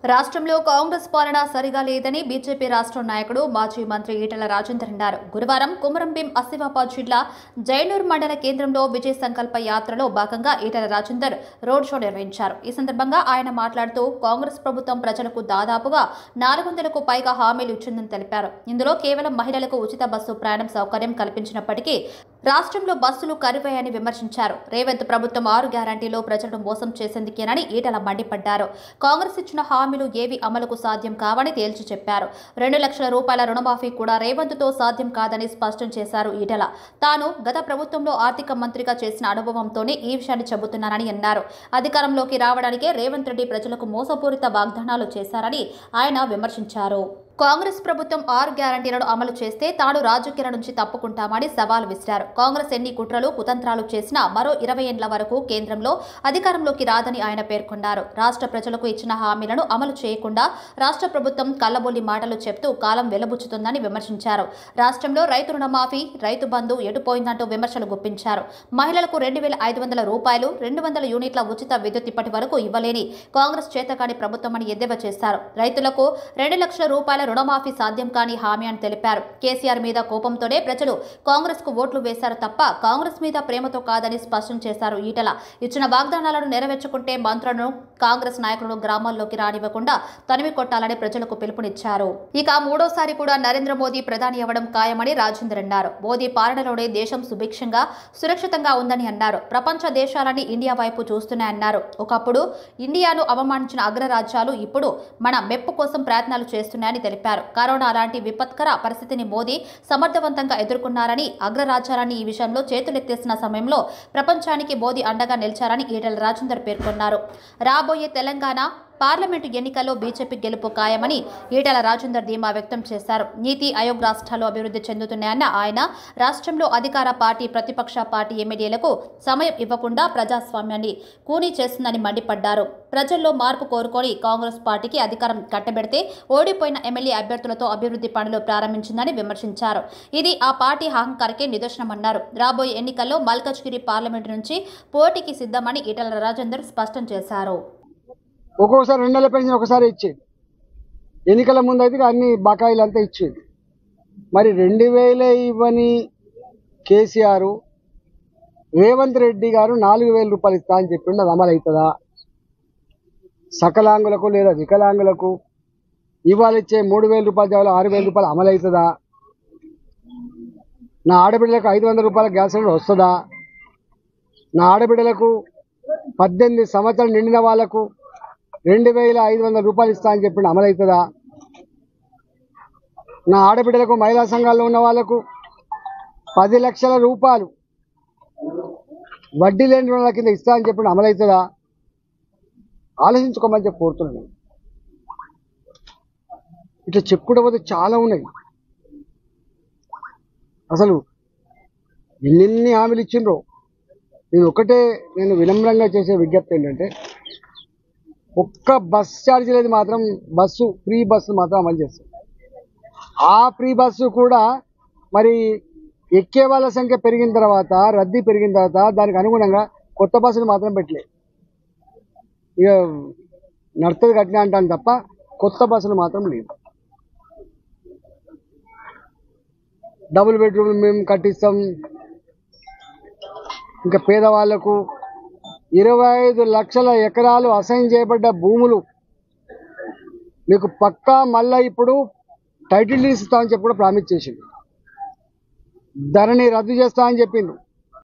రాష్ట్రంలో కాంగ్రెస్ పాలన సరిగా లేదని బీజేపీ రాష్ట్ర నాయకుడు మాజీ మంత్రి ఈటెల రాజేందర్ అన్నారు. గురువారం కుమరంభీం ఆసిఫాబాద్ జిల్లా జైనూర్ మండల కేంద్రంలో విజయ సంకల్ప యాత్రలో భాగంగా ఈటెల రాజేందర్ రోడ్ షో నిర్వహించారు. ఈ సందర్భంగా ఆయన మాట్లాడుతూ కాంగ్రెస్ ప్రభుత్వం ప్రజలకు దాదాపుగా 400కు పైగా హామీలు ఇచ్చిందని తెలిపారు. ఇందులో కేవలం మహిళలకు ఉచిత బస్సు ప్రయాణం సౌకర్యం కల్పించినప్పటికీ రాష్ట్రంలో బస్సులు కరువయ్యాయని విమర్శించారు. రేవంత్ ప్రభుత్వం 6 గ్యారంటీలో ప్రజలను మోసం చేసేందుకేనని ఈటెల మండిపడ్డారు. కాంగ్రెస్ ఇచ్చిన హామీలు ఏవి అమలుకు సాధ్యం కావని తేల్చి చెప్పారు. 2 లక్షల రూపాయల రుణమాఫీ కూడా రేవంత్తో సాధ్యం కాదని స్పష్టం చేశారు ఈటెల. తాను గత ప్రభుత్వంలో ఆర్థిక మంత్రిగా చేసిన అనుభవంతోనే ఈ విషయాన్ని చెబుతున్నానని అన్నారు. అధికారంలోకి రావడానికే రేవంత్ రెడ్డి ప్రజలకు మోసపూరిత వాగ్దానాలు చేశారని ఆయన విమర్శించారు. కాంగ్రెస్ ప్రభుత్వం 6 గ్యారంటీలను అమలు చేస్తే తాను రాజకీయాల నుంచి తప్పుకుంటామని సవాల్ విసిరారు. కాంగ్రెస్ ఎన్ని కుట్రలు కుతంత్రాలు చేసినా మరో 20 ఏళ్ల వరకు కేంద్రంలో అధికారంలోకి రాదని ఆయన పేర్కొన్నారు. రాష్ట్ర ప్రజలకు ఇచ్చిన హామీలను అమలు చేయకుండా రాష్ట్ర ప్రభుత్వం కల్లబొల్లి మాటలు చెప్తూ కాలం వెలుబుచ్చుతుందని విమర్శించారు. రాష్ట్రంలో రైతు రుణమాఫీ, రైతు బంధు ఎటుపోయిందంటూ విమర్శలు గుప్పించారు. మహిళలకు 2,500 రూపాయలు, 200 యూనిట్ల ఉచిత విద్యుత్ ఇప్పటి వరకు ఇవ్వలేని కాంగ్రెస్ చేతకాని ప్రభుత్వమని ఎద్దేవా చేశారు. రైతులకు 2 లక్షల రూపాయల రుణమాఫీ సాధ్యం కాని హామీ అని తెలిపారు. కేసీఆర్ మీద కోపంతోనే ప్రజలు కాంగ్రెస్ కు ఓట్లు వేశారు తప్ప కాంగ్రెస్ మీద ప్రేమతో కాదని స్పష్టం చేశారు ఈటెల. ఇచ్చిన వాగ్దానాలను నెరవేర్చుకుంటే మంత్రులను, కాంగ్రెస్ నాయకులను గ్రామాల్లోకి రానివ్వకుండా తనివి కొట్టాలని ప్రజలకు పిలుపునిచ్చారు. ఇక మూడోసారి కూడా నరేంద్ర మోదీ ప్రధాని అవ్వడం ఖాయమని రాజేందర్ అన్నారు. మోదీ పాలనలోనే దేశం సుభిక్షంగా, సురక్షితంగా ఉందని అన్నారు. ప్రపంచ దేశాలన్నీ ఇండియా వైపు చూస్తున్నాయన్నారు. ఒకప్పుడు ఇండియాను అవమానించిన అగ్రరాజ్యాలు ఇప్పుడు మన మెప్పు కోసం ప్రయత్నాలు చేస్తున్నాయని తెలిపారు. కరోనా లాంటి విపత్కర పరిస్థితిని మోదీ సమర్థవంతంగా ఎదుర్కొన్నారని, అగ్రరాజ్యాలన్నీ ఈ విషయంలో చేతులెత్తేసిన సమయంలో ప్రపంచానికి మోదీ అండగా నిలిచారని ఈటెల రాజేందర్ పేర్కొన్నారు. రాబోయే తెలంగాణ పార్లమెంటు ఎన్నికల్లో బీజేపీ గెలుపు ఖాయమని ఈటెల రాజేందర్ ధీమా వ్యక్తం చేశారు. నీతి ఆయోగ్ రాష్ట్రాలు అభివృద్ధి చెందుతున్నాయన్న ఆయన రాష్ట్రంలో అధికార పార్టీ, ప్రతిపక్ష పార్టీ ఎమ్మెల్యేలకు సమయం ఇవ్వకుండా ప్రజాస్వామ్యాన్ని కూనీ చేస్తుందని మండిపడ్డారు. ప్రజల్లో మార్పు కోరుకొని కాంగ్రెస్ పార్టీకి అధికారం కట్టబెడితే ఓడిపోయిన ఎమ్మెల్యే అభ్యర్థులతో అభివృద్ధి పనులు ప్రారంభించిందని విమర్శించారు. ఇది ఆ పార్టీ అహంకారకే నిదర్శనమన్నారు. రాబోయే ఎన్నికల్లో మల్కాజ్గిరి పార్లమెంటు నుంచి పోటీకి సిద్ధమని ఈటెల రాజేందర్ స్పష్టం చేశారు. ఒక్కొక్కసారి 2 నెలల పెన్షన్ ఒకసారి ఇచ్చేది, ఎన్నికల ముందు అయితే అన్ని బకాయిలు అంతా ఇచ్చేది. మరి 2000 ఇవ్వని కేసీఆర్ రేవంత్ రెడ్డి గారు 4,000 రూపాయలు ఇస్తా అని చెప్పిండు. అది అమలు అవుతుందా? సకలాంగులకు లేదా వికలాంగులకు ఇవాళ ఇచ్చే 3,000 రూపాయల జాబులు 6,000 రూపాయలు అమలు అవుతుందా? నా ఆడబిడ్డలకు 500 రూపాయల గ్యాస్ సిలిండర్ వస్తుందా? నా ఆడబిడ్డలకు 18 సంవత్సరాలు నిండిన వాళ్లకు 2,500 రూపాయలు ఇస్తా అని చెప్పి అమలు అవుతుందా? నా ఆడబిడ్డలకు మహిళా సంఘాల్లో ఉన్న వాళ్లకు 10 లక్షల రూపాయలు వడ్డీ లేని రుణాల కింద ఇస్తా అని చెప్పి అమలు అవుతుందా? ఆలోచించుకోమని చెప్పి కోరుతున్నాను. ఇట్లా చెప్పుకుంటూ పోతే చాలా ఉన్నాయి. అసలు ఎన్ని హామీలు ఇచ్చిండ్రో. నేను వినమ్రంగా చేసే విజ్ఞప్తి ఏంటంటే, ఒక్క బస్ ఛార్జీ లేదు మాత్రం ఫ్రీ బస్సు మాత్రం అమలు చేస్తారు. ఆ ఫ్రీ బస్సు కూడా మరి ఎక్కే వాళ్ళ సంఖ్య పెరిగిన తర్వాత, రద్దీ పెరిగిన తర్వాత దానికి అనుగుణంగా కొత్త బస్సులు మాత్రం పెట్టలేదు. ఇక నడుతుంది కట్టినా అంటాను తప్ప కొత్త బస్సులు మాత్రం లేదు. డబుల్ బెడ్రూమ్ మేము కట్టిస్తాం. ఇంకా పేదవాళ్లకు 25 లక్షల ఎకరాలు అసైన్ చేయబడ్డ భూములు మీకు పక్కా మళ్ళా ఇప్పుడు టైటిల్ డీడ్స్ ఇస్తామని చెప్పి కూడా ప్రామిస్ చేసిండు. ధరని రద్దు చేస్తామని చెప్పిండు.